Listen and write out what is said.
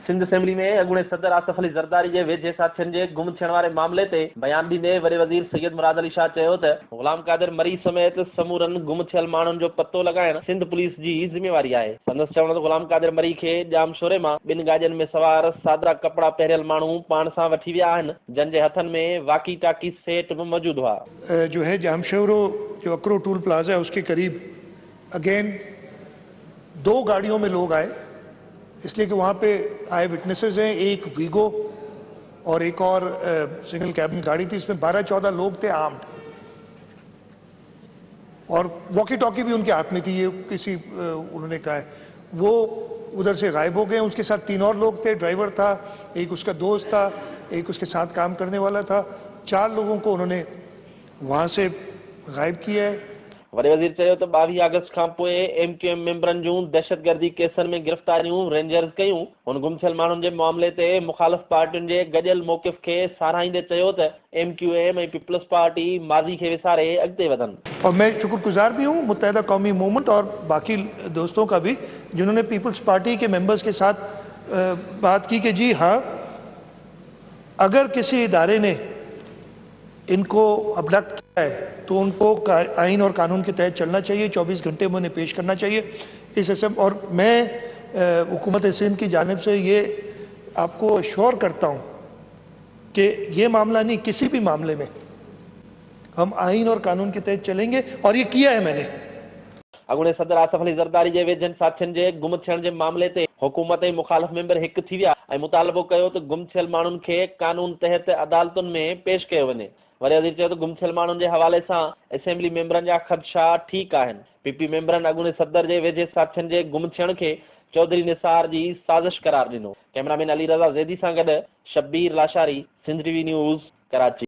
Sindh assembly में अॻूणे सदर आसिफ अली ज़रदारी जे वेझे साथियुनि जे गुम थियण वारे मामले ते बयान ॾींदे वॾे वज़ीर सैयद मुराद अली शाह चयो त गुलाम कादिर मरी समेत समूरनि गुम थियल माण्हुनि जो पतो लॻाइण सिंध पुलिस जी ज़िम्मेवारी आहे। संदसि चवण त गुलाम कादिर मरी खे जाम शोरे मां 2 गाॾियुनि में सवार सादरा कपड़ा पहिरियल माण्हू पाण सां वठी विया आहिनि, जंहिं जे हथनि में वाकी टाकी सेट बि मौजूद हुआ। जो है जामशोरो जो अकरो टूल प्लाजा है उसके करीब अगेन 2 गाड़ियों में लोग आए, इसलिए कि वहाँ पे आए विटनेसेस हैं। एक वीगो और एक और सिंगल कैबिन गाड़ी थी, इसमें 12-14 लोग थे आर्म्ड, और वॉकी टॉकी भी उनके हाथ में थी। ये किसी उन्होंने कहा है वो उधर से गायब हो गए। उसके साथ 3 और लोग थे, ड्राइवर था, एक उसका दोस्त था, एक उसके साथ काम करने वाला था। 4 लोगों को उन्होंने वहां से गायब किया है। वॾे वज़ीर चयो त 22 अगस्त खां पोइ MQM मेंबरनि जूं दहशतगर्दी केसनि में गिरफ़्तारियूं रेंजर्स कयूं। हुन गुम थियल माण्हुनि जे मामले ते मुख़ालिफ़ पार्टियुनि जे गॾियल मौक़िफ़ खे साराहींदे चयो त MQM ऐं पीपल्स पार्टी माज़ी खे विसारे अॻिते वधनि। और मैं शुक्रगुजार भी हूँ मुत्तहिदा कौमी मूवमेंट और बाकी दोस्तों का भी, जिन्होंने पीपल्स पार्टी के मेंबर्स के साथ बात की कि जी हाँ, अगर किसी इदारे ने इनको अबडक्ट किया है तो उनको आइन और कानून के तहत चलना चाहिए, 24 घंटे में उन्हें पेश करना चाहिए इस असेंबली। और मैं हुकूमत सिंध की जानिब से ये आपको अश्योर करता हूँ कि ये मामला नहीं, किसी भी मामले में हम आइन और कानून के तहत चलेंगे, और ये किया है मैंने। अॻूणे सदर आसिफ अली ज़रदारी जे वेझनि साथियुनि जे गुम थियण जे मामले ते हुकूमत ऐं मुख़ालिफ़ मेंबर हिक थी विया ऐं मुतालबो कयो त गुम थियल माण्हुनि खे कानून तहत अदालतुनि में पेश कयो वञे। वरी वज़ीर चयो त गुम थियल माण्हुनि जे हवाले सां असेंबली मेंबरनि जा ख़दशा ठीकु आहिनि। PP मेंबरनि अॻूणे सदर जे वेझे साथियुनि जे गुम थियण खे चौधरी निसार जी साज़िश करार ॾिनो। कैमरामैन अली रज़ा ज़ैदी सां गॾु शब्बीर लाशारी, सिंध TV न्यूज़, कराची।